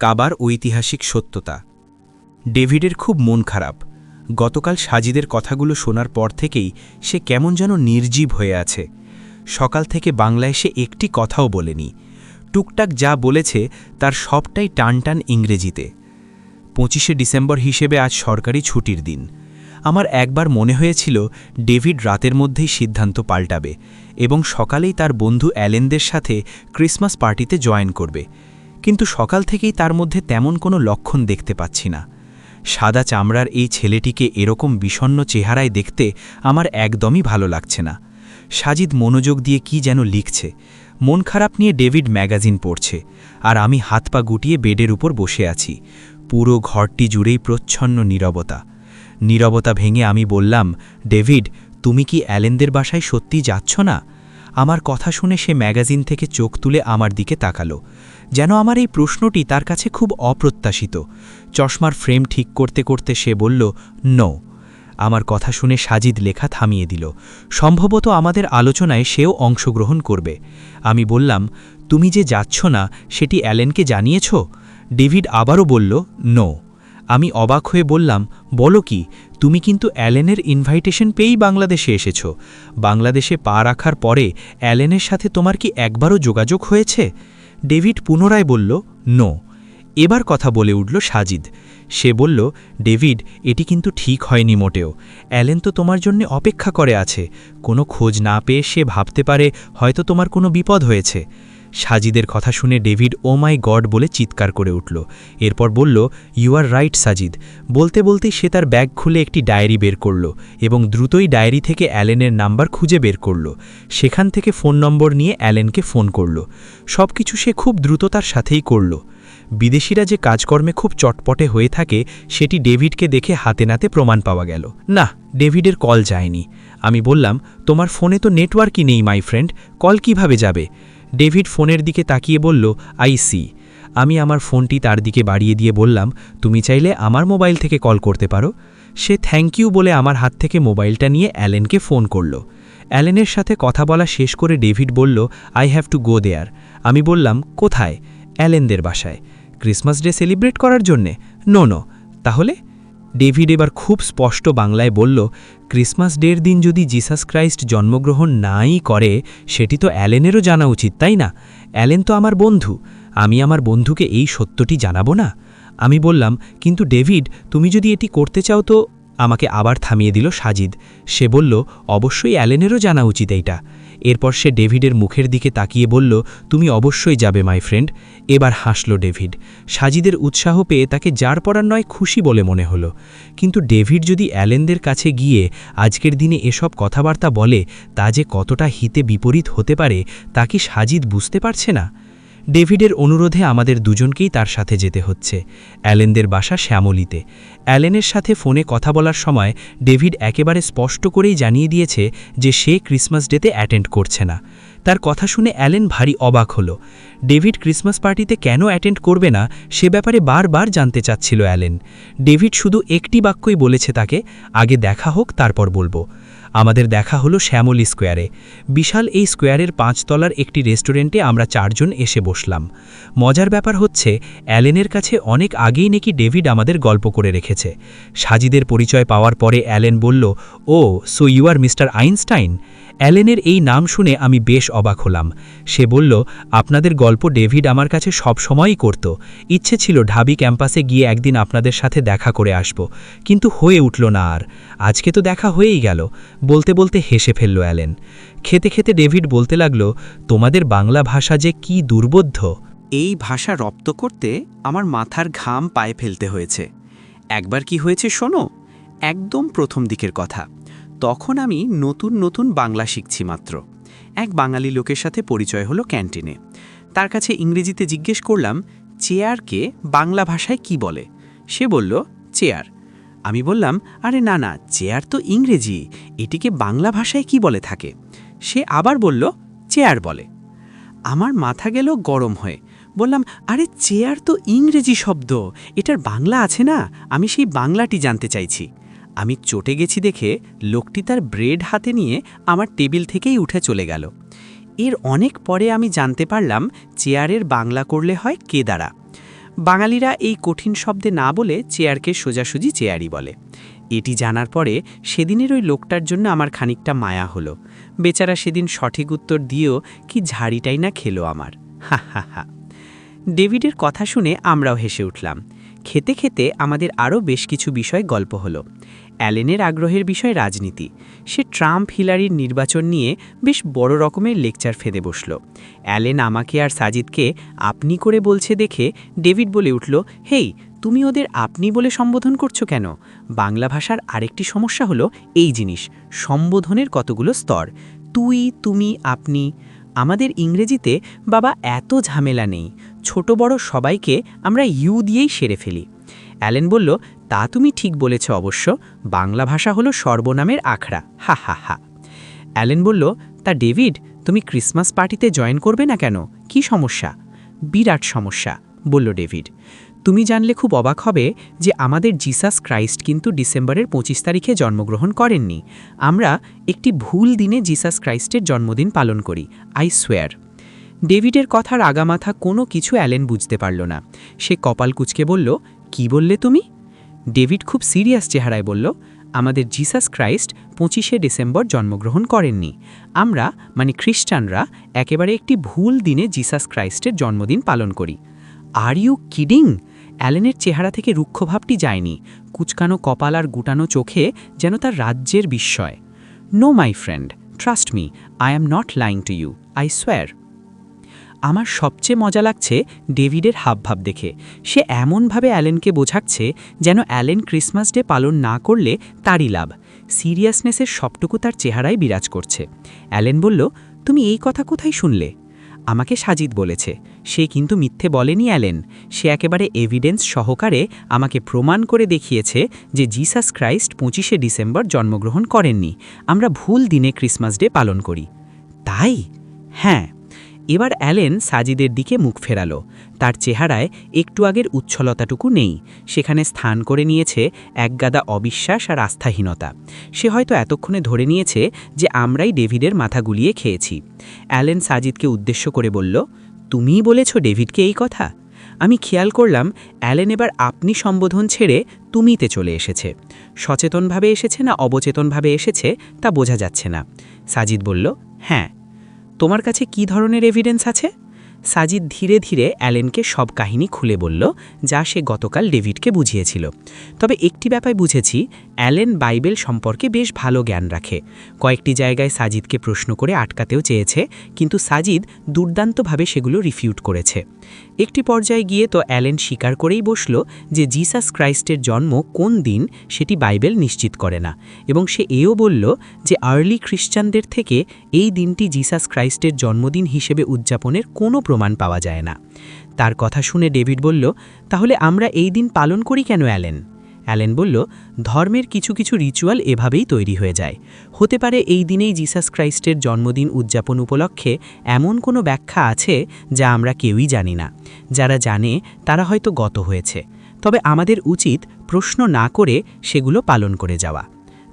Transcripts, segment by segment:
কাবার ঐতিহাসিক সত্যতা। ডেভিডের খুব মন খারাপ। গতকাল সাজিদের কথাগুলো শোনার পর থেকেই সে কেমন যেন নির্জীব হয়ে আছে। সকাল থেকে বাংলায় সে একটি কথাও বলেনি। টুকটাক যা বলেছে তার সবটাই টানটান ইংরেজিতে। 25শে ডিসেম্বর হিসেবে আজ সরকারি ছুটির দিন। আমার একবার মনে হয়েছিল ডেভিড রাতের মধ্যেই সিদ্ধান্ত পাল্টাবে এবং সকালেই তার বন্ধু অ্যালেনদের সাথে ক্রিসমাস পার্টিতে জয়েন করবে, কিন্তু সকাল থেকেই তার মধ্যে তেমন কোনো লক্ষণ দেখতে পাচ্ছি না। সাদা চামড়ার এই ছেলেটিকে এরকম বিষণ্ণ চেহারায় দেখতে আমার একদমই ভালো লাগছে না। সাজিদ মনোযোগ দিয়ে কি যেন লিখছে। মন খারাপ নিয়ে ডেভিড ম্যাগাজিন পড়ছে, আর আমি হাত পা গুটিয়ে বেডের উপর বসে আছি। পুরো ঘরটি জুড়েই প্রচ্ছন্ন নীরবতা। নীরবতা ভেঙে আমি বললাম, ডেভিড, তুমি কি অ্যালেনদের বাসায় সত্যি যাচ্ছ না? আমার কথা শুনে সে ম্যাগাজিন থেকে চোখ তুলে আমার দিকে তাকালো, যেন আমার এই প্রশ্নটি তার কাছে খুব অপ্রত্যাশিত। চশমার ফ্রেম ঠিক করতে করতে সে বলল, নো। আমার কথা শুনে সাজিদ লেখা থামিয়ে দিল। সম্ভবত আমাদের আলোচনায় সেও অংশগ্রহণ করবে। আমি বললাম, তুমি যে যাচ্ছ না সেটি অ্যালেনকে জানিয়েছ? ডেভিড আবারও বলল, নো। আমি অবাক হয়ে বললাম, বলো কি, তুমি কিন্তু অ্যালেনের ইনভাইটেশন পেয়েই বাংলাদেশে এসেছ। বাংলাদেশে পা রাখার পরে অ্যালেনের সাথে তোমার কি একবারও যোগাযোগ হয়েছে? ডেভিড পুনরায় বলল, নো। এবার কথা বলে উঠল সাজিদ। সে বলল, ডেভিড, এটি কিন্তু ঠিক হয়নি মোটেও। অ্যালেন তো তোমার জন্য অপেক্ষা করে আছে। কোনো খোঁজ না পেয়ে সে ভাবতে পারে হয়তো তোমার কোনো বিপদ হয়েছে। সাজিদের কথা শুনে ডেভিড ও মাই গড বলে চিৎকার করে উঠল। এরপর বলল, ইউ আর রাইট সাজিদ। বলতে বলতেই সে তার ব্যাগ খুলে একটি ডায়েরি বের করল এবং দ্রুতই ডায়েরি থেকে অ্যালেনের নাম্বার খুঁজে বের করল। সেখান থেকে ফোন নম্বর নিয়ে অ্যালেনকে ফোন করল। সব কিছু সে খুব দ্রুততার সাথেই করল। বিদেশিরা যে কাজকর্মে খুব চটপটে হয়ে থাকে সেটি ডেভিডকে দেখে হাতে নাতে প্রমাণ পাওয়া গেল। না, ডেভিডের কল যায়নি। আমি বললাম, তোমার ফোনে তো নেটওয়ার্কই নেই মাই ফ্রেন্ড, কল কিভাবে যাবে? ডেভিড ফোনের দিকে তাকিয়ে বলল, আই সি। আমি আমার ফোনটি তার দিকে বাড়িয়ে দিয়ে বললাম, তুমি চাইলে আমার মোবাইল থেকে কল করতে পারো। সে থ্যাংক ইউ বলে আমার হাত থেকে মোবাইলটা নিয়ে অ্যালেনকে ফোন করল। অ্যালেনের সাথে কথা বলা শেষ করে ডেভিড বলল, আই হ্যাভ টু গো দেয়ার। আমি বললাম, কোথায়? অ্যালেনদের বাসায়। ক্রিসমাস ডে সেলিব্রেট করার জন্যে? No no. তাহলে? ডেভিড এবার খুব স্পষ্ট বাংলায় বলল, ক্রিসমাস ডের দিন যদি জিসাস ক্রাইস্ট জন্মগ্রহণ নাই করে সেটি তো অ্যালেনেরও জানা উচিত, তাই না? অ্যালেন তো আমার বন্ধু। আমি আমার বন্ধুকে এই সত্যটি জানাবো না? আমি বললাম, কিন্তু ডেভিড, তুমি যদি এটি করতে চাও তো। আমাকে আবার থামিয়ে দিল সাজিদ। সে বলল, অবশ্যই অ্যালেনেরও জানা উচিত এইটা। এরপর সে ডেভিডের মুখের দিকে তাকিয়ে বলল, তুমি অবশ্যই যাবে মাই ফ্রেন্ড। এবার হাসল ডেভিড। সাজিদের উৎসাহ পেয়ে তাকে যার পড়ার নয় খুশি বলে মনে হলো। কিন্তু ডেভিড যদি অ্যালেনদের কাছে গিয়ে আজকের দিনে এসব কথাবার্তা বলে, তা যে কতটা হিতে বিপরীত হতে পারে তা কি সাজিদ বুঝতে পারছে না? ডেভিডের অনুরোধে আমাদের দুজনকেই তার সাথে যেতে হচ্ছে। অ্যালেনদের বাসা শ্যামলীতে। অ্যালেনের সাথে ফোনে কথা বলার সময় ডেভিড একেবারে স্পষ্ট করেই জানিয়ে দিয়েছে যে সে ক্রিসমাস ডেতে অ্যাটেন্ড করছে না। তার কথা শুনে অ্যালেন ভারী অবাক হলো। ডেভিড ক্রিসমাস পার্টিতে কেন অ্যাটেন্ড করবে না সে ব্যাপারে বারবার জানতে চাচ্ছিল অ্যালেন। ডেভিড শুধু একটি বাক্যই বলেছে তাকে, আগে দেখা হোক তারপর বলবো। আমাদের দেখা হলো শ্যামলী স্কোয়ারে। বিশাল এই স্কোয়ারের 5 তলার একটি রেস্টুরেন্টে আমরা 4 জন এসে বসলাম। মজার ব্যাপার হচ্ছে, অ্যালেনের কাছে অনেক আগেই নাকি ডেভিড আমাদের গল্প করে রেখেছে। সাজিদের পরিচয় পাওয়ার পরে অ্যালেন বলল, oh so you are mister Einstein. অ্যালেনের এই নাম শুনে আমি বেশ অবাক হলাম। সে বলল, আপনাদের গল্প ডেভিড আমার কাছে সব সময়ই করত। ইচ্ছে ছিল ঢাবি ক্যাম্পাসে গিয়ে একদিন আপনাদের সাথে দেখা করে আসব, কিন্তু হয়ে উঠল না আর। আজকে তো দেখা হয়েই গেল। বলতে বলতে হেসে ফেলল অ্যালেন। খেতে খেতে ডেভিড বলতে লাগল, তোমাদের বাংলা ভাষা যে কি দুর্বোধ্য। এই ভাষা রপ্ত করতে আমার মাথার ঘাম পায়ে ফেলতে হয়েছে। একবার কি হয়েছে শোনো, একদম প্রথম দিকের কথা। তখন আমি নতুন নতুন বাংলা শিখছি মাত্র। এক বাঙালি লোকের সাথে পরিচয় হলো ক্যান্টিনে। তার কাছে ইংরেজিতে জিজ্ঞেস করলাম, চেয়ারকে বাংলা ভাষায় কি বলে? সে বলল, চেয়ার। আমি বললাম, আরে না না, চেয়ার তো ইংরেজি, এটিকে বাংলা ভাষায় কি বলে থাকে? সে আবার বলল, চেয়ার বলে। আমার মাথা গেল গরম হয়ে। বললাম, আরে চেয়ার তো ইংরেজি শব্দ, এটার বাংলা আছে না? আমি সেই বাংলাটি জানতে চাইছি। আমি চটে গেছি দেখে লোকটি তার ব্রেড হাতে নিয়ে আমার টেবিল থেকেই উঠে চলে গেল। এর অনেক পরে আমি জানতে পারলাম চেয়ারের বাংলা করলে হয় কেদারা। বাঙালিরা এই কঠিন শব্দে না বলে চেয়ারকে সোজাসুজি চেয়ারই বলে। এটি জানার পরে সেদিনের ওই লোকটার জন্য আমার খানিকটা মায়া হলো। বেচারা সেদিন সঠিক উত্তর দিয়েও কি ঝাড়িটাই না খেলো আমার। হা হা হা। ডেভিডের কথা শুনে আমরাও হেসে উঠলাম। খেতে খেতে আমাদের আরও বেশ কিছু বিষয় গল্প হলো। অ্যালেনের আগ্রহের বিষয় রাজনীতি। সে ট্রাম্প হিলারির নির্বাচন নিয়ে বেশ বড় রকমের লেকচার ফেদে বসল। অ্যালেন আমাকে আর সাজিদকে আপনি করে বলছে দেখে ডেভিড বলে উঠল, হেই, তুমি ওদের আপনি বলে সম্বোধন করছো কেন? বাংলা ভাষার আরেকটি সমস্যা হলো এই জিনিস, সম্বোধনের কতগুলো স্তর। তুই, তুমি, আপনি। আমাদের ইংরেজিতে বাবা এত ঝামেলা নেই, ছোট বড় সবাইকে আমরা ইউ দিয়েই সেরে ফেলি। অ্যালেন বলল, তা তুমি ঠিক বলেছ অবশ্য, বাংলা ভাষা হলো সর্বনামের আখড়া। হা হা হা। অ্যালেন বলল, তা ডেভিড, তুমি ক্রিসমাস পার্টিতে জয়েন করবে না কেন? কি সমস্যা? বিরাট সমস্যা, বলল ডেভিড। তুমি জানলে খুব অবাক হবে যে আমাদের জিসাস ক্রাইস্ট কিন্তু ডিসেম্বরের 25 তারিখে জন্মগ্রহণ করেননি। আমরা একটি ভুল দিনে জিসাস ক্রাইস্টের জন্মদিন পালন করি, আই সোয়ার। ডেভিডের কথার আগামাথা কোনো কিছু অ্যালেন বুঝতে পারল না। সে কপাল কুঁচকে বলল, কি বললে তুমি? ডেভিড খুব সিরিয়াস চেহারায় বলল, আমাদের জিসাস ক্রাইস্ট 25শে ডিসেম্বর জন্মগ্রহণ করেননি। আমরা মানে খ্রিস্টানরা একেবারে একটি ভুল দিনে জিসাস ক্রাইস্টের জন্মদিন পালন করি। Are you kidding? অ্যালেনের চেহারা থেকে রুক্ষভাবটি যায়নি। কুচকানো কপাল আর গুটানো চোখে যেন তার রাজ্যের বিস্ময়। No my friend, trust me, I am not lying to you, I swear. আমার সবচেয়ে মজা লাগছে ডেভিডের হাবভাব দেখে। সে এমনভাবে অ্যালেনকে বোঝাচ্ছে যেন অ্যালেন ক্রিসমাস ডে পালন না করলে তারই লাভ। সিরিয়াসনেসের সবটুকু তার চেহারায় বিরাজ করছে। অ্যালেন বলল, তুমি এই কথা কোথায় শুনলে? আমাকে সাজিদ বলেছে। সে কিন্তু মিথ্যে বলেনি অ্যালেন, সে একেবারে এভিডেন্স সহকারে আমাকে প্রমাণ করে দেখিয়েছে যে জিসাস ক্রাইস্ট 25শে ডিসেম্বর জন্মগ্রহণ করেননি। আমরা ভুল দিনে ক্রিসমাস ডে পালন করি। তাই? হ্যাঁ। এবার অ্যালেন সাজিদের দিকে মুখ ফেরালো। তার চেহারায় একটু আগের উচ্ছলতাটুকু নেই, সেখানে স্থান করে নিয়েছে একগাদা অবিশ্বাস আর আস্থাহীনতা। সে হয়তো এতক্ষণে ধরে নিয়েছে যে আমরাই ডেভিডের মাথা গুলিয়ে খেয়েছি। অ্যালেন সাজিদকে উদ্দেশ্য করে বলল, তুমিই বলেছ ডেভিডকে এই কথা? আমি খেয়াল করলাম অ্যালেন এবার আপনি সম্বোধন ছেড়ে তুমিতে চলে এসেছে। সচেতনভাবে এসেছে না অবচেতনভাবে এসেছে তা বোঝা যাচ্ছে না। সাজিদ বলল, হ্যাঁ। তোমার কাছে কি ধরনের এভিডেন্স আছে? সাজিদ ধীরে ধীরে অ্যালেনকে সব কাহিনী খুলে বলল, যা সে গতকাল ডেভিডকে বুঝিয়েছিল। তবে একটি ব্যাপার বুঝেছি, অ্যালেন বাইবেল সম্পর্কে বেশ ভালো জ্ঞান রাখে। কয়েকটি জায়গায় সাজিদকে প্রশ্ন করে আটকাতেও চেয়েছে, কিন্তু সাজিদ দুর্দান্তভাবে সেগুলো রিফিউট করেছে। একটি পর্যায়ে গিয়ে তো অ্যালেন স্বীকার করেই বসল যে জিসাস ক্রাইস্টের জন্ম কোন দিন সেটি বাইবেল নিশ্চিত করে না, এবং সে এও বলল যে আর্লি খ্রিস্টানদের থেকে এই দিনটি জিসাস ক্রাইস্টের জন্মদিন হিসেবে উদযাপনের কোনো প্রমাণ পাওয়া যায় না। তার কথা শুনে ডেভিড বলল, তাহলে আমরা এই দিন পালন করি কেন অ্যালেন? অ্যালেন বলল, ধর্মের কিছু কিছু রিচুয়াল এভাবেই তৈরি হয়ে যায়। হতে পারে এই দিনেই জিসাস ক্রাইস্টের জন্মদিন উদযাপন উপলক্ষে এমন কোনো ব্যাখ্যা আছে যা আমরা কেউই জানি না। যারা জানে তারা হয়তো গত হয়েছে, তবে আমাদের উচিত প্রশ্ন না করে সেগুলো পালন করে যাওয়া।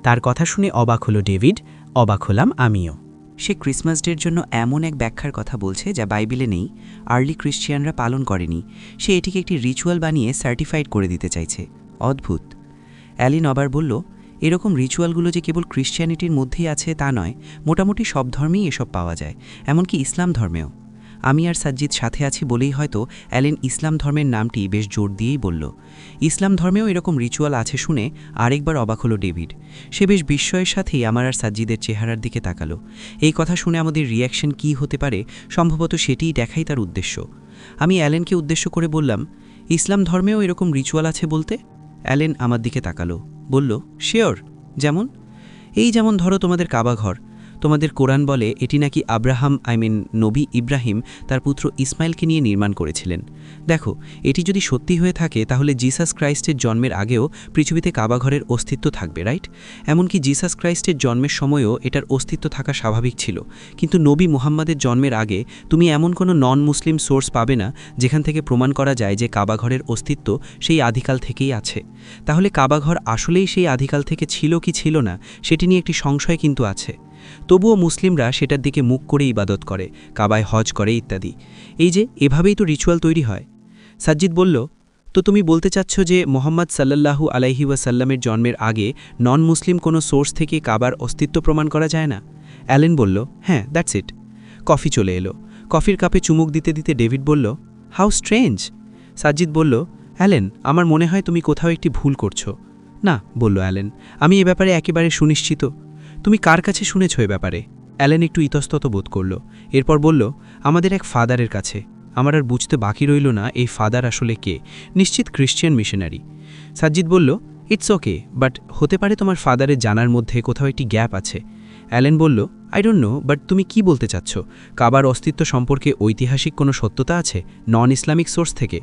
তার কথা শুনে অবাক হলো ডেভিড, অবাক হলাম আমিও। সে ক্রিসমাস ডের জন্য এমন এক ব্যাখ্যার কথা বলছে যা বাইবেলে নেই, আর্লি ক্রিশ্চিয়ানরা পালন করেনি। সে এটিকে একটি রিচুয়াল বানিয়ে সার্টিফাইড করে দিতে চাইছে। অদ্ভুত। অ্যালিন আবার বলল, এরকম রিচুয়ালগুলো যে কেবল ক্রিশ্চিয়ানিটির মধ্যেই আছে তা নয়, মোটামুটি সব ধর্মেই এসব পাওয়া যায়, এমনকি ইসলাম ধর্মেও। আমি আর সাজ্জিদ সাথে আছি বলেই হয়তো অ্যালেন ইসলাম ধর্মের নামটি বেশ জোর দিয়েই বলল। ইসলাম ধর্মেও এরকম রিচুয়াল আছে শুনে আরেকবার অবাক হলো ডেভিড। সে বেশ বিস্ময়ের সাথেই আমার আর সাজ্জিদের চেহারার দিকে তাকালো। এই কথা শুনে আমাদের রিয়াকশন কী হতে পারে, সম্ভবত সেটিই দেখাই তার উদ্দেশ্য। আমি অ্যালেনকে উদ্দেশ্য করে বললাম, ইসলাম ধর্মেও এরকম রিচুয়াল আছে বলতে? অ্যালেন আমার দিকে তাকালো, বলল, শিওর। যেমন? এই যেমন ধরো তোমাদের কাবা ঘর। তোমাদের কোরআন বলে এটি নাকি নবী ইব্রাহিম তার পুত্র ইসমাইলকে নিয়ে নির্মাণ করেছিলেন। দেখো, এটি যদি সত্যি হয়ে থাকে তাহলে জিসাস ক্রাইস্টের জন্মের আগেও পৃথিবীতে কাবাঘরের অস্তিত্ব থাকবে, রাইট? এমনকি জিসাস ক্রাইস্টের জন্মের সময়ও এটার অস্তিত্ব থাকা স্বাভাবিক ছিল। কিন্তু নবী মুহাম্মাদের জন্মের আগে তুমি এমন কোনো নন মুসলিম সোর্স পাবে না যেখান থেকে প্রমাণ করা যায় যে কাবাঘরের অস্তিত্ব সেই আদিকাল থেকেই আছে। তাহলে কাবাঘর আসলেই সেই আদিকাল থেকে ছিল কি ছিল না সেটি নিয়ে একটি সংশয় কিন্তু আছে। তবুও মুসলিমরা সেটার দিকে মুখ করে ইবাদত করে, কাবায় হজ করে ইত্যাদি। এই যে এভাবেই তো রিচুয়াল তৈরি হয়। সাজ্জিদ বলল, তো তুমি বলতে চাচ্ছ যে মোহাম্মদ সাল্লাল্লাহু আলাইহি ওয়াসাল্লামের জন্মের আগে নন মুসলিম কোনো সোর্স থেকে কাবার অস্তিত্ব প্রমাণ করা যায় না? অ্যালেন বলল, হ্যাঁ, দ্যাটস ইট। কফি চলে এলো। কফির কাপে চুমুক দিতে দিতে ডেভিড বলল, হাউ স্ট্রেঞ্জ। সাজ্জিদ বলল, অ্যালেন, আমার মনে হয় তুমি কোথাও একটি ভুল করছো। না, বলল অ্যালেন, আমি এ ব্যাপারে একেবারে সুনিশ্চিত। তুমি কার কাছে শুনেছ এ ব্যাপারে? অ্যালেন একটু ইতস্তত বোধ করল। এরপর বলল, আমাদের এক ফাদারের কাছে। আমার আর বুঝতে বাকি রইল না এই ফাদার আসলে কে। নিশ্চিত ক্রিশ্চিয়ান মিশনারি। সাজ্জিদ বলল, ইটস ওকে, বাট হতে পারে তোমার ফাদারের জানার মধ্যে কোথাও একটি গ্যাপ আছে। অ্যালেন বলল, আই ডোন্ট নো, বাট তুমি কি বলতে চাচ্ছ? কাবার অস্তিত্ব সম্পর্কে ঐতিহাসিক কোনো সত্যতা আছে নন ইসলামিক সোর্স থেকে?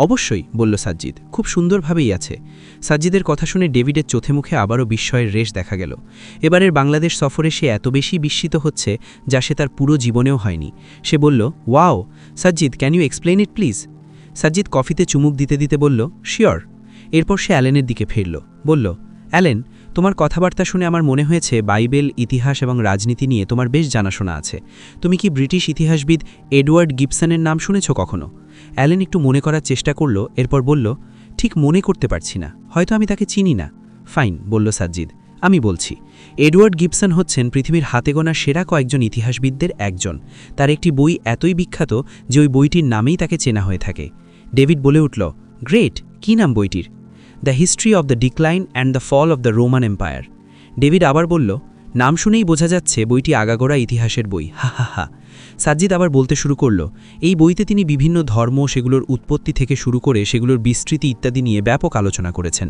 অবশ্যই, বলল সাজ্জিদ, খুব সুন্দরভাবেই আছে। সাজ্জিদের কথা শুনে ডেভিডের চোখে মুখে আবারও বিস্ময়ের রেশ দেখা গেল। এবারের বাংলাদেশ সফরে সে এত বেশি বিস্মিত হচ্ছে যা সে তার পুরো জীবনেও হয়নি। সে বলল, wow Sajid, can you explain it please? Sajid কফিতে চুমুক দিতে দিতে বলল, শিওর। এরপর সে অ্যালেনের দিকে ফিরল। বলল, অ্যালেন, তোমার কথাবার্তা শুনে আমার মনে হয়েছে বাইবেল, ইতিহাস এবং রাজনীতি নিয়ে তোমার বেশ জানাশোনা আছে। তুমি কি ব্রিটিশ ইতিহাসবিদ এডওয়ার্ড গিবসনের নাম শুনেছ কখনো? অ্যালেন একটু মনে করার চেষ্টা করল। এরপর বলল, ঠিক মনে করতে পারছি না, হয়তো আমি তাকে চিনি না। ফাইন, বলল সাজ্জিদ, আমি বলছি। এডওয়ার্ড গিবসন হচ্ছেন পৃথিবীর হাতে গোনা সেরা কয়েকজন ইতিহাসবিদদের একজন। তার একটি বই এতই বিখ্যাত যে ওই বইটির নামেই তাকে চেনা হয়ে থাকে। ডেভিড বলে উঠল, গ্রেট, কী নাম বইটির? The history of the decline and the fall of the Roman Empire. David আবার বলল, নাম শুনেই বোঝা যাচ্ছে বইটি আগাগোড়া ইতিহাসের বই। হা হা হা। সাজ্জিদ আবার বলতে শুরু করল, এই বইতে তিনি বিভিন্ন ধর্ম, সেগুলোর উৎপত্তি থেকে শুরু করে সেগুলোর বিস্তৃতি ইত্যাদি নিয়ে ব্যাপক আলোচনা করেছেন।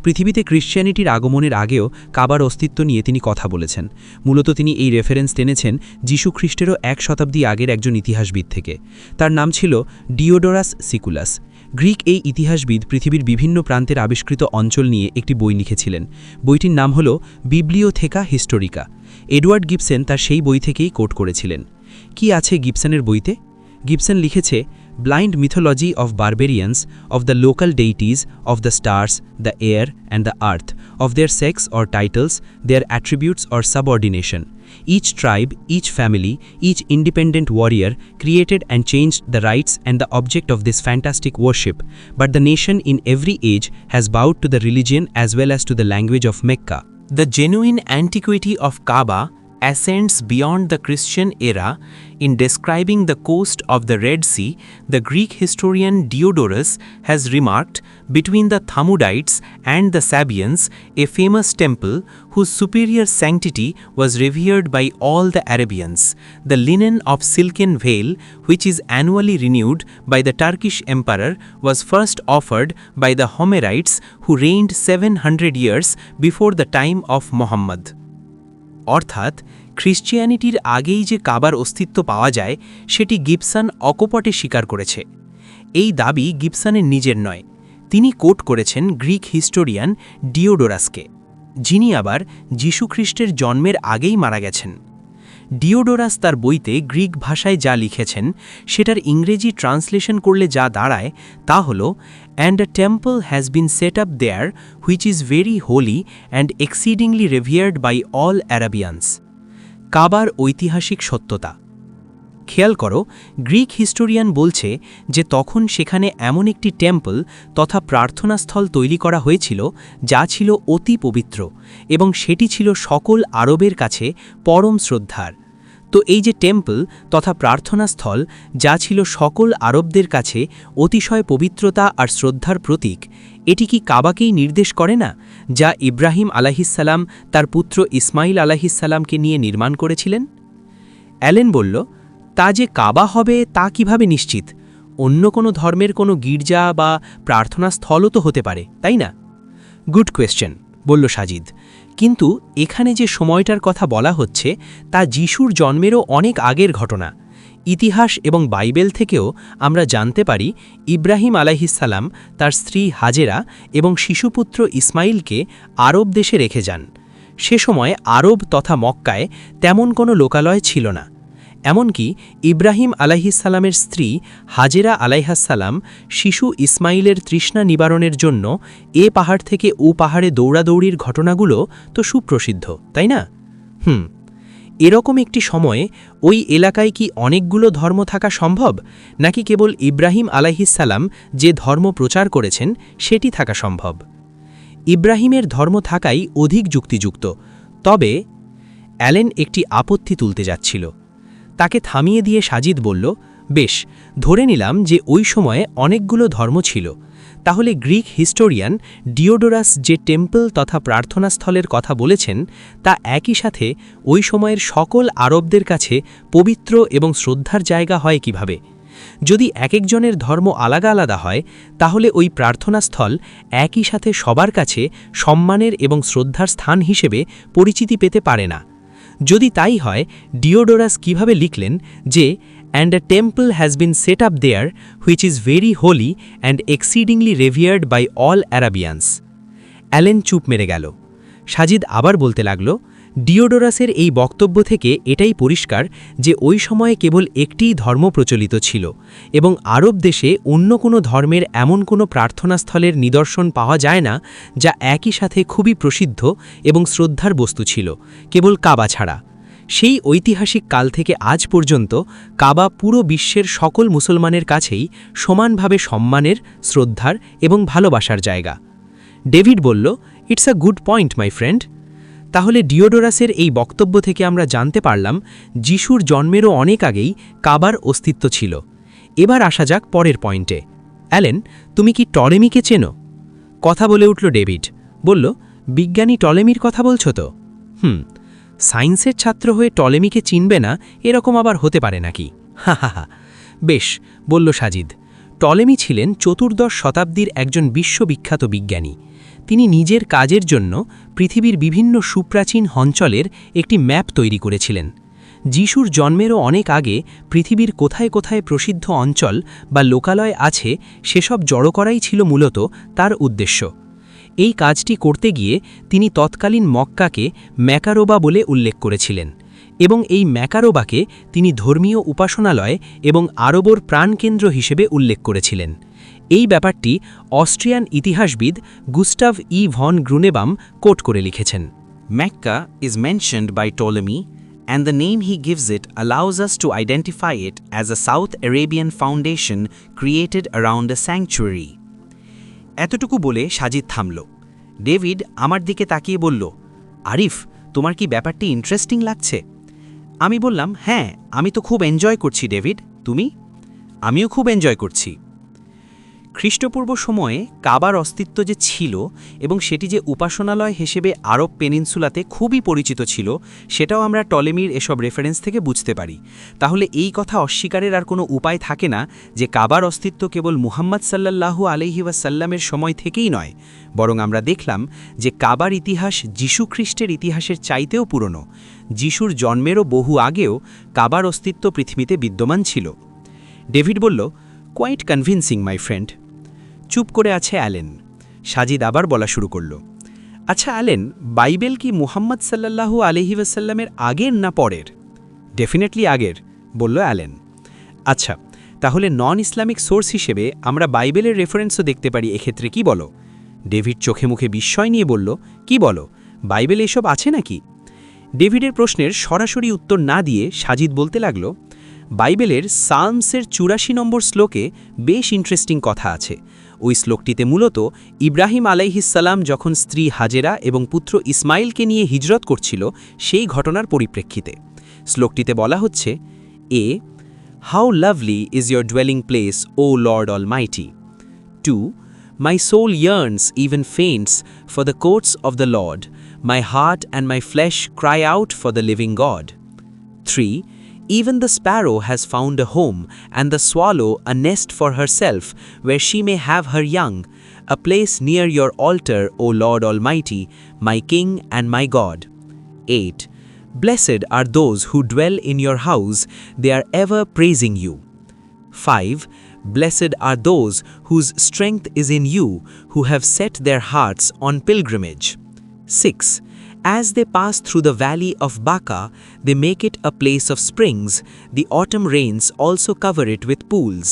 পৃথিবীতে ক্রিশ্চিয়ানিটির আগমনের আগেও কাবার অস্তিত্ব নিয়ে তিনি কথা বলেছেন। মূলত তিনি এই রেফারেন্স টেনেছেন যীশু খ্রিস্টেরও 1 শতাব্দী আগের একজন ইতিহাসবিদ থেকে। তার নাম ছিল ডিওডোরাস সিকুলাস। গ্রিক এই ইতিহাসবিদ পৃথিবীর বিভিন্ন প্রান্তের আবিষ্কৃত অঞ্চল নিয়ে একটি বই লিখেছিলেন। বইটির নাম হল বিবলিওথেকা হিস্টোরিকা। এডওয়ার্ড গিবসন তার সেই বই থেকেই কোট করেছিলেন। কি আছে গিবসনের বইতে? গিবসন লিখেছে, blind mythology of barbarians, of the local deities, of the stars, the air and the earth, of their sex or titles, their attributes or subordination. Each tribe, each family, each independent warrior created and changed the rites and the object of this fantastic worship, but the nation in every age has bowed to the religion as well as to the language of Mecca. The genuine antiquity of Kaaba ascends beyond the Christian era. In describing the coast of the Red Sea, the Greek historian Diodorus has remarked, between the Thamudites and the Sabians, a famous temple whose superior sanctity was revered by all the Arabians. The linen of silken veil, which is annually renewed by the Turkish emperor, was first offered by the Homerites, who reigned 700 years before the time of Muhammad. অর্থাৎ খ্রিশ্চিয়ানিটির আগেই যে কাবার অস্তিত্ব পাওয়া যায় সেটি Gibson অকপটে স্বীকার করেছে। এই দাবি গিবসনের নিজের নয়, তিনি কোট করেছেন গ্রিক হিস্টোরিয়ান ডিওডোরাসকে, যিনি আবার যীশুখ্রিস্টের জন্মের আগেই মারা গেছেন। ডিওডোরাস তার বইতে গ্রিক ভাষায় যা লিখেছেন সেটার ইংরেজি ট্রান্সলেশন করলে যা দাঁড়ায় তা হল, and a temple has been set up there which is very holy and exceedingly revered by all Arabians. কাবার ঐতিহাসিক সত্যতা খেয়াল করো, গ্রিক হিস্টোরিয়ান বলছে যে তখন সেখানে এমন একটি টেম্পল তথা প্রার্থনাস্থল তৈরি করা হয়েছিল যা ছিল অতি পবিত্র এবং সেটি ছিল সকল আরবের কাছে পরম শ্রদ্ধার। তো এই যে টেম্পল তথা প্রার্থনাস্থল যা ছিল সকল আরবদের কাছে অতিশয় পবিত্রতা আর শ্রদ্ধার প্রতীক, এটি কি কাবাকেই নির্দেশ করে না, যা ইব্রাহিম আলাইহিসসালাম তার পুত্র ইসমাইল আলাইহিসসালামকে নিয়ে নির্মাণ করেছিলেন? অ্যালেন বলল, তা যে কাবা হবে তা কিভাবে নিশ্চিত? অন্য কোনো ধর্মের কোনো গির্জা বা প্রার্থনা স্থলও তো হতে পারে, তাই না? গুড কোয়েশ্চেন, বলল সাজিদ, কিন্তু এখানে যে সময়টার কথা বলা হচ্ছে তা যিশুর জন্মেরও অনেক আগের ঘটনা। ইতিহাস এবং বাইবেল থেকেও আমরা জানতে পারি ইব্রাহিম আলাইহিসসালাম তার স্ত্রী হাজেরা এবং শিশুপুত্র ইসমাইলকে আরব দেশে রেখে যান। সে সময় আরব তথা মক্কায় তেমন কোনো লোকালয় ছিল না। এমনকি ইব্রাহিম আলাইহিসসালামের স্ত্রী হাজেরা আলাইহাসসালাম শিশু ইসমাইলের তৃষ্ণা নিবারণের জন্য এ পাহাড় থেকে ও পাহাড়ে দৌড়াদৌড়ির ঘটনাগুলো তো সুপ্রসিদ্ধ, তাই না? এরকম একটি সময়ে ওই এলাকায় কি অনেকগুলো ধর্ম থাকা সম্ভব, নাকি কেবল ইব্রাহিম আলাইহিসসালাম যে ধর্ম প্রচার করেছেন সেটি থাকা সম্ভব? ইব্রাহিমের ধর্ম থাকাই অধিক যুক্তিযুক্ত, তবে অ্যালেন একটি আপত্তি তুলতে যাচ্ছিল। তাকে থামিয়ে দিয়ে সাজিদ বলল, বেশ, ধরে নিলাম যে ওই সময়ে অনেকগুলো ধর্ম ছিল, তাহলে গ্রিক হিস্টোরিয়ান ডিওডোরাস যে টেম্পল তথা প্রার্থনাস্থলের কথা বলেছেন তা একই সাথে ওই সময়ের সকল আরবদের কাছে পবিত্র এবং শ্রদ্ধার জায়গা হয় কিভাবে? যদি এক একজনের ধর্ম আলাদা আলাদা হয়, তাহলে ওই প্রার্থনাস্থল একই সাথে সবার কাছে সম্মানের এবং শ্রদ্ধার স্থান হিসেবে পরিচিতি পেতে পারে না। যদি তাই হয়, ডিওডোরাস কিভাবে লিখলেন যে "And a temple has been set up there, which is very holy and exceedingly revered by all Arabians." Allen চুপ মেরে গেল। সাজিদ আবার বলতে লাগল, ডিওডোরাসের এই বক্তব্য থেকে এটাই পরিষ্কার যে ওই সময়ে কেবল একটিই ধর্ম প্রচলিত ছিল এবং আরব দেশে অন্য কোনো ধর্মের এমন কোনো প্রার্থনাস্থলের নিদর্শন পাওয়া যায় না যা একই সাথে খুবই প্রসিদ্ধ এবং শ্রদ্ধার বস্তু ছিল, কেবল কাবা ছাড়া। সেই ঐতিহাসিক কাল থেকে আজ পর্যন্ত কাবা পুরো বিশ্বের সকল মুসলমানের কাছেই সমানভাবে সম্মানের, শ্রদ্ধার এবং ভালোবাসার জায়গা। ডেভিড বলল, it's a good point my friend. তাহলে ডিওডোরাসের এই বক্তব্য থেকে আমরা জানতে পারলাম যিশুর জন্মেরও অনেক আগেই কাবার অস্তিত্ব ছিল। এবার আসা যাক পরের পয়েন্টে। অ্যালেন, তুমি কি টলেমিকে চেনো? কথা বলে উঠল ডেভিড। বলল, বিজ্ঞানী টলেমির কথা বলছো তো? সায়েন্সের ছাত্র হয়ে টলেমিকে চিনবে না এরকম আবার হতে পারে নাকি? হা হা হা। বেশ, বলল সাজিদ। টলেমি ছিলেন চতুর্দশ শতাব্দীর একজন বিশ্ববিখ্যাত বিজ্ঞানী। তিনি নিজের কাজের জন্য পৃথিবীর বিভিন্ন সুপ্রাচীন অঞ্চলের একটি ম্যাপ তৈরি করেছিলেন। যিশুর জন্মেরও অনেক আগে পৃথিবীর কোথায় কোথায় প্রসিদ্ধ অঞ্চল বা লোকালয় আছে সেসব জড়ো করাই ছিল মূলত তার উদ্দেশ্য। এই কাজটি করতে গিয়ে তিনি তৎকালীন মক্কাকে ম্যাকারোবা বলে উল্লেখ করেছিলেন এবং এই ম্যাকারোবাকে তিনি ধর্মীয় উপাসনালয় এবং আরবর প্রাণকেন্দ্র হিসেবে উল্লেখ করেছিলেন। এই ব্যাপারটি অস্ট্রিয়ান ইতিহাসবিদ গুস্টাভ ই ভন গ্রুনেবাম কোট করে লিখেছেন। Mecca is mentioned by Ptolemy, and the name he gives it allows us to identify it as a South Arabian foundation created around a sanctuary. এতটুকু বলে সাজিদ থামল। ডেভিড আমার দিকে তাকিয়ে বলল, আরিফ, তোমার কি ব্যাপারটি ইন্টারেস্টিং লাগছে? আমি বললাম, হ্যাঁ, আমি তো খুব এনজয় করছি ডেভিড। তুমি? আমিও খুব এনজয় করছি। খ্রিস্টপূর্ব সময়ে কাবার অস্তিত্ব যে ছিল এবং সেটি যে উপাসনালয় হিসেবে আরব পেনিনসুলাতে খুবই পরিচিত ছিল, সেটাও আমরা টলেমির এসব রেফারেন্স থেকে বুঝতে পারি। তাহলে এই কথা অস্বীকারের আর কোনো উপায় থাকে না যে কাবার অস্তিত্ব কেবল মুহাম্মদ সাল্লাল্লাহু আলাইহি ওয়াসাল্লামের সময় থেকেই নয়, বরং আমরা দেখলাম যে কাবার ইতিহাস যিশু খ্রিস্টের ইতিহাসের চাইতেও পুরনো। যিশুর জন্মেরও বহু আগেও কাবার অস্তিত্ব পৃথিবীতে বিদ্যমান ছিল। ডেভিড বলল, কোয়াইট কনভিন্সিং মাই ফ্রেন্ড। চুপ করে আছে অ্যালেন। সাজিদ আবার বলা শুরু করল, আচ্ছা অ্যালেন, বাইবেল কি মুহাম্মদ সাল্লাল্লাহু আলাইহি ওয়াসাল্লামের আগের না পরের? ডেফিনেটলি আগের, বলল অ্যালেন। আচ্ছা, তাহলে নন ইসলামিক সোর্স হিসেবে আমরা বাইবেলের রেফারেন্সও দেখতে পারি, এক্ষেত্রে কি বলো? ডেভিড চোখে মুখে বিস্ময় নিয়ে বলল, কি বলো, বাইবেল এসব আছে নাকি? ডেভিডের প্রশ্নের সরাসরি উত্তর না দিয়ে সাজিদ বলতে লাগল, বাইবেলের সালমসের ৮৪ নম্বর শ্লোকে বেশ ইন্টারেস্টিং কথা আছে। ওই শ্লোকটিতে মূলত ইব্রাহিম আলাইহিসসালাম যখন স্ত্রী হাজেরা এবং পুত্র ইসমাইলকে নিয়ে হিজরত করছিল সেই ঘটনার পরিপ্রেক্ষিতে। শ্লোকটিতে বলা হচ্ছে, how lovely is your dwelling place, O Lord Almighty. 2. My soul yearns, even faints, for the courts of the Lord. My heart and my flesh cry out for the living God. 3. Even the sparrow has found a home, and the swallow a nest for herself, where she may have her young, a place near your altar, O Lord Almighty, my King and my God. 8. Blessed are those who dwell in your house, they are ever praising you. 5. Blessed are those whose strength is in you, who have set their hearts on pilgrimage. 6. As they pass through the valley of Baca, they make it a place of springs, the autumn rains also cover it with pools.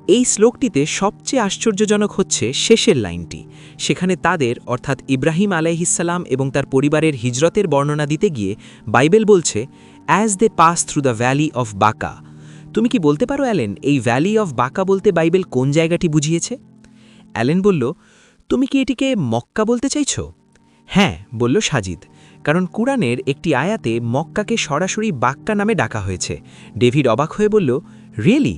এই শ্লোকটিতে সবচেয়ে আশ্চর্যজনক হচ্ছে শেষের লাইনটি। সেখানে তাদের অর্থাৎ ইব্রাহিম আলাইহিসসালাম এবং তার পরিবারের হিজরতের বর্ণনা দিতে গিয়ে বাইবেল বলছে as they pass through the valley of Baca. তুমি কি বলতে পারো অ্যালেন, এই ভ্যালি অফ বাকা বলতে বাইবেল কোন জায়গাটি বুঝিয়েছে? অ্যালেন বলল, তুমি কি এটিকে মক্কা বলতে চাইছো? হ্যাঁ, বলল সাজিদ, কারণ কুরআনের একটি আয়াতে মক্কাকে সরাসরি বাক্কা নামে ডাকা হয়েছে। ডেভিড অবাক হয়ে বলল, রিয়েলি?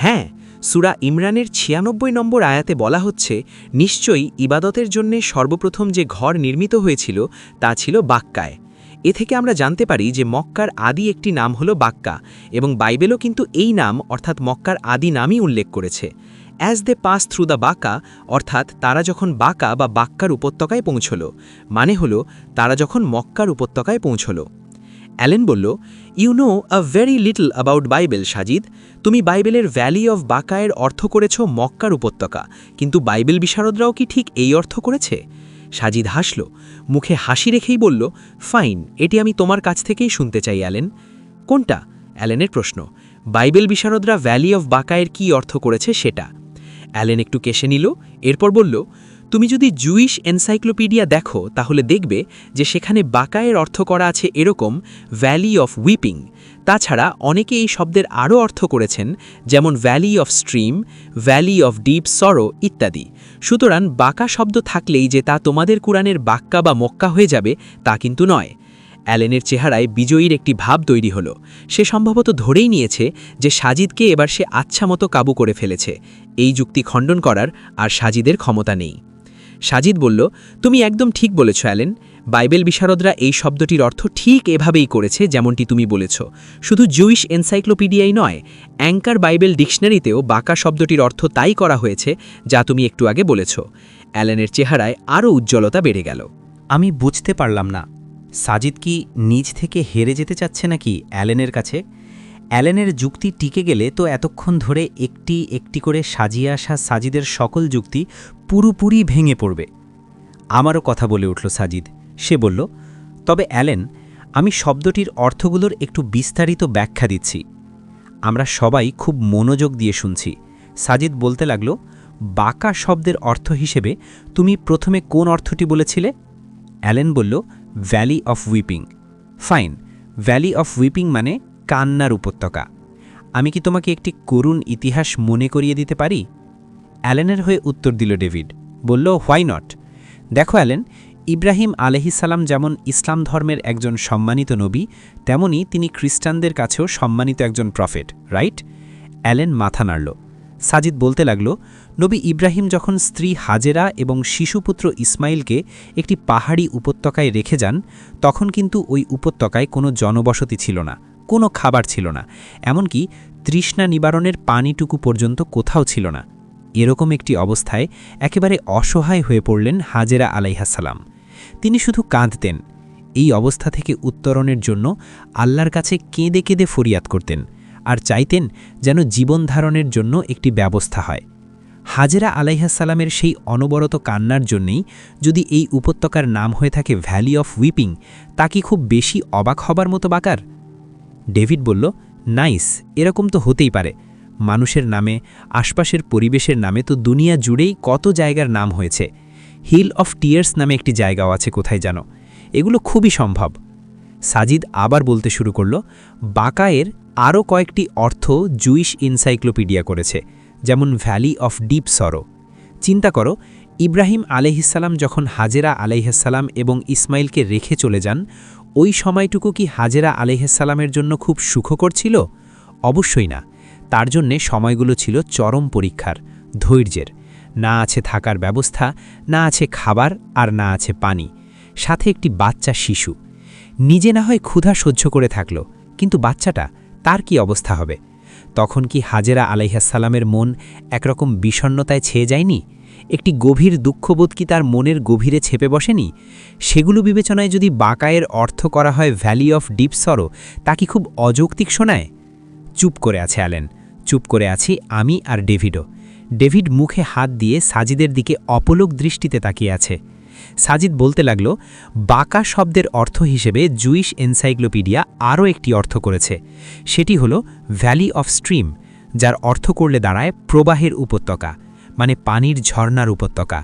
হ্যাঁ, সূরা ইমরানের ৯৬ নম্বর আয়াতে বলা হচ্ছে, নিশ্চয়ই ইবাদতের জন্যে সর্বপ্রথম যে ঘর নির্মিত হয়েছিল তা ছিল বাক্কায়। এ থেকে আমরা জানতে পারি যে মক্কার আদি একটি নাম হলো বাক্কা, এবং বাইবেলও কিন্তু এই নাম অর্থাৎ মক্কার আদি নামই উল্লেখ করেছে। As they pass through the Baca অর্থাৎ তারা যখন বাকা বা বাক্কার উপত্যকায় পৌঁছল, মানে হলো তারা যখন মক্কার উপত্যকায় পৌঁছল। অ্যালেন বলল, you know a very little about Bible Sajid. তুমি বাইবেলের ভ্যালি অফ বাকায়ের অর্থ করেছ মক্কার উপত্যকা, কিন্তু বাইবেল বিশারদরাও কি ঠিক এই অর্থ করেছে? সাজিদ হাসল, মুখে হাসি রেখেই বলল, ফাইন, এটি আমি তোমার কাছ থেকেই শুনতে চাই অ্যালেন। কোনটা? অ্যালেনের প্রশ্ন। বাইবেল বিশারদরা ভ্যালি অফ বাকায়ের কি অর্থ করেছে সেটা। অ্যালেন একটু কেশে নিল, এরপর বলল, তুমি যদি জুইশ এনসাইক্লোপিডিয়া দেখো তাহলে দেখবে যে সেখানে বাকায়ের অর্থ করা আছে এরকম ভ্যালি অফ উইপিং। তাছাড়া অনেকে এই শব্দের আরও অর্থ করেছেন, যেমন valley of stream, valley of deep সরো ইত্যাদি। সুতরাং বাকা শব্দ থাকলেই যে তা তোমাদের কুরআনের বাক্কা বা মক্কা হয়ে যাবে তা কিন্তু নয়। অ্যালেনের চেহারায় বিজয়ীর একটি ভাব তৈরি হলো। সে সম্ভবত ধরেই নিয়েছে যে সাজিদকে এবার সে আচ্ছামতো কাবু করে ফেলেছে। এই যুক্তি খণ্ডন করার আর সাজিদের ক্ষমতা নেই। সাজিদ বলল, তুমি একদম ঠিক বলেছ অ্যালেন। বাইবেল বিশারদরা এই শব্দটির অর্থ ঠিক এভাবেই করেছে যেমনটি তুমি বলেছ। শুধু জুইশ এনসাইক্লোপিডিয়াই নয়, অ্যাঙ্কার বাইবেল ডিকশনারিতেও বাকা শব্দটির অর্থ তাই করা হয়েছে যা তুমি একটু আগে বলেছ। অ্যালেনের চেহারায় আরও উজ্জ্বলতা বেড়ে গেল। আমি বুঝতে পারলাম না, সাজিদ কি নিজ থেকে হেরে যেতে চাচ্ছে নাকি অ্যালেনের কাছে? অ্যালেনের যুক্তি টিকে গেলে তো এতক্ষণ ধরে একটি একটি করে সাজিয়ে আসা সাজিদের সকল যুক্তি পুরোপুরি ভেঙে পড়বে। আমারও কথা বলে উঠল সাজিদ। সে বলল, তবে অ্যালেন, আমি শব্দটির অর্থগুলোর একটু বিস্তারিত ব্যাখ্যা দিচ্ছি। আমরা সবাই খুব মনোযোগ দিয়ে শুনছি। সাজিদ বলতে লাগল, বাকা শব্দের অর্থ হিসেবে তুমি প্রথমে কোন অর্থটি বলেছিলে? অ্যালেন বলল, valley of weeping. Fine, valley of weeping মানে কান্নার উপত্যকা। আমি কি তোমাকে একটি করুণ ইতিহাস মনে করিয়ে দিতে পারি? অ্যালেনের হয়ে উত্তর দিল ডেভিড। বলল, হোয়াই নট। দেখো অ্যালেন, ইব্রাহিম আলাইহিসসালাম যেমন ইসলাম ধর্মের একজন সম্মানিত নবী, তেমনি তিনি খ্রিস্টানদের কাছেও সম্মানিত একজন প্রফেট, রাইট? অ্যালেন মাথা নাড়ল। সাজিদ বলতে লাগল, নবী ইব্রাহিম যখন স্ত্রী হাজেরা এবং শিশুপুত্র ইসমাইলকে একটি পাহাড়ি উপত্যকায় রেখে যান, তখন কিন্তু ওই উপত্যকায় কোনো জনবসতি ছিল না, কোনো খাবার ছিল না, এমনকি তৃষ্ণা নিবারণের পানিটুকু পর্যন্ত কোথাও ছিল না। এরকম একটি অবস্থায় একেবারে অসহায় হয়ে পড়লেন হাজেরা আলাইহাসসালাম। তিনি শুধু কাঁদতেন। এই অবস্থা থেকে উত্তরণের জন্য আল্লাহর কাছে কেঁদে কেঁদে ফরিয়াদ করতেন আর চাইতেন যেন জীবন ধারণের জন্য একটি ব্যবস্থা হয়। হাজেরা আলাইহাসসালামের সেই অনবরত কান্নার জন্যেই যদি এই উপত্যকার নাম হয়ে থাকে ভ্যালি অফ উইপিং, তা কি খুব বেশি অবাক হবার মতো বাকার? ডেভিড বলল, নাইস, এরকম তো হতেই পারে। মানুষের নামে, আশপাশের পরিবেশের নামে তো দুনিয়া জুড়েই কত জায়গার নাম হয়েছে। হিল অফ টিয়ার্স নামে একটি জায়গাও আছে কোথায় জানো। এগুলো খুবই সম্ভব। সাজিদ আবার বলতে শুরু করল, বাকায়ের আরও কয়েকটি অর্থ জুইশ এনসাইক্লোপিডিয়া করেছে, যেমন ভ্যালি অফ ডিপ সরো। চিন্তা করো, ইব্রাহিম আলাইহিসসালাম যখন হাজেরা আলাইহিসসালাম এবং ইসমাইলকে রেখে চলে যান, ওই সময়টুকু কি হাজেরা আলাইহিসসালামের জন্য খুব সুখকর ছিল? অবশ্যই না। তার জন্যে সময়গুলো ছিল চরম পরীক্ষার, ধৈর্যের। না আছে থাকার ব্যবস্থা, না আছে খাবার, আর না আছে পানি, সাথে একটি বাচ্চা শিশু। নিজে না হয় ক্ষুধা সহ্য করে থাকল, কিন্তু বাচ্চাটা, তার কি অবস্থা হবে? তখন কি হাজেরা আলাইহাসসালামের মন একরকম বিষণ্ণতায় ছেয়ে যায়নি? একটি গভীর দুঃখবোধ কি তার মনের গভীরে ছেপে বসেনি? সেগুলো বিবেচনায় যদি বাকায়ের অর্থ করা হয় ভ্যালি অফ ডিপ সরো, তা কি খুব অযৌক্তিক শোনায়? চুপ করে আছে অ্যালেন, চুপ করে আছি আমি আর ডেভিডও। ডেভিড মুখে হাত দিয়ে সাজিদের দিকে অপলক দৃষ্টিতে তাকিয়ে আছে। সাজিদ বলতে লাগল, বাকা শব্দের অর্থ হিসেবে জুইশ এনসাইক্লোপিডিয়া আরও একটি অর্থ করেছে। সেটি হল ভ্যালি অফ স্ট্রিম। যার অর্থ করলে দাঁড়ায় প্রবাহের উপত্যকা, মানে পানির ঝর্ণার উপত্যকা।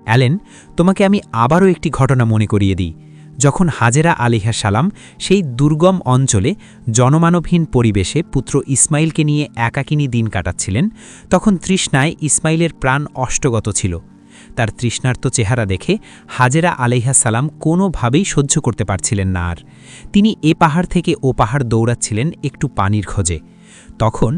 অ্যালেন, তোমাকে আমি আবারও একটি ঘটনা মনে করিয়ে দিই। যখন হাজেরা আলাইহিস সালাম সেই দুর্গম অঞ্চলে জনমানবহীন পরিবেশে পুত্র ইসমাইলকে নিয়ে একাকিনী দিন কাটাচ্ছিলেন, তখন তৃষ্ণায় ইসমাইলের প্রাণ অষ্টগত ছিল। তার তৃষ্ণার্ত চেহারা দেখে হাজেরা আলাইহিস সালাম কোনোভাবেই সহ্য করতে পারছিলেন না আর। তিনি এ পাহাড় থেকে ও পাহাড় দৌড়াচ্ছিলেন একটু পানির খোঁজে। তখন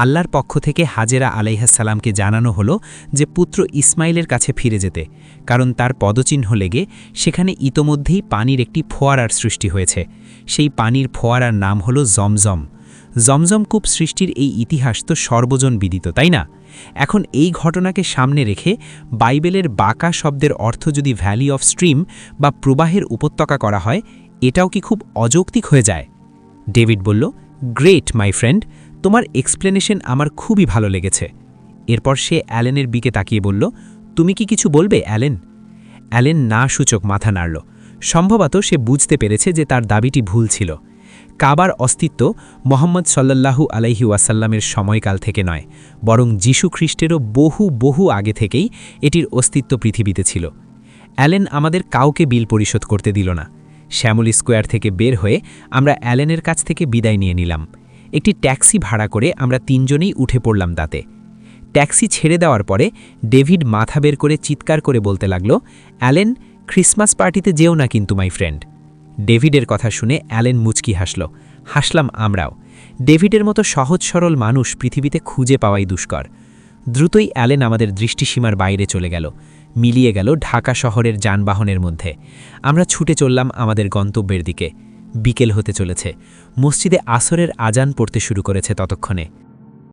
আল্লাহর পক্ষ থেকে হাজেরা আলাইহিস সালামকে জানানো হলো যে পুত্র ইসমাইলের কাছে ফিরে যেতে, কারণ তার পদচিহ্ন লেগে সেখানে ইতোমধ্যেই পানির একটি ফোয়ারার সৃষ্টি হয়েছে। সেই পানির ফোয়ারার নাম হলো জমজম। জমজম কূপ সৃষ্টির এই ইতিহাস তো সর্বজন বিদিত, তাই না? এখন এই ঘটনাকে সামনে রেখে বাইবেলের বাঁকা শব্দের অর্থ যদি ভ্যালি অফ স্ট্রিম বা প্রবাহের উপত্যকা করা হয়, এটাও কি খুব অযৌক্তিক হয়ে যায়? ডেভিড বলল, গ্রেট মাই ফ্রেন্ড, তোমার এক্সপ্লেনেশন আমার খুবই ভালো লেগেছে। এরপর সে অ্যালেনের দিকে তাকিয়ে বলল, তুমি কি কিছু বলবে অ্যালেন? অ্যালেন না সূচক মাথা নাড়ল। সম্ভবত সে বুঝতে পেরেছে যে তার দাবিটি ভুল ছিল। কাবার অস্তিত্ব মোহাম্মদ সাল্লাল্লাহু আলাইহি ওয়াসাল্লামের সময়কাল থেকে নয়, বরং যীশু খ্রিস্টেরও বহু বহু আগে থেকেই এটির অস্তিত্ব পৃথিবীতে ছিল। অ্যালেন আমাদের কাউকে বিল পরিশোধ করতে দিল না। শ্যামলী স্কোয়ার থেকে বের হয়ে আমরা অ্যালেনের কাছ থেকে বিদায় নিয়ে নিলাম। একটি ট্যাক্সি ভাড়া করে আমরা তিনজনেই উঠে পড়লাম তাতে। ট্যাক্সি ছেড়ে দেওয়ার পরে ডেভিড মাথা বের করে চিৎকার করে বলতে লাগল, অ্যালেন, ক্রিসমাস পার্টিতে যেও না কিন্তু মাই ফ্রেন্ড। ডেভিডের কথা শুনে অ্যালেন মুচকি হাসলাম আমরাও। ডেভিডের মতো সহজ সরল মানুষ পৃথিবীতে খুঁজে পাওয়াই দুষ্কর। দ্রুতই অ্যালেন আমাদের দৃষ্টিসীমার বাইরে চলে গেল, মিলিয়ে গেল ঢাকা শহরের যানবাহনের মধ্যে। আমরা ছুটে চললাম আমাদের গন্তব্যের দিকে। বিকেল হতে চলেছে। মসজিদে আসরের আজান পড়তে শুরু করেছে ততক্ষণে।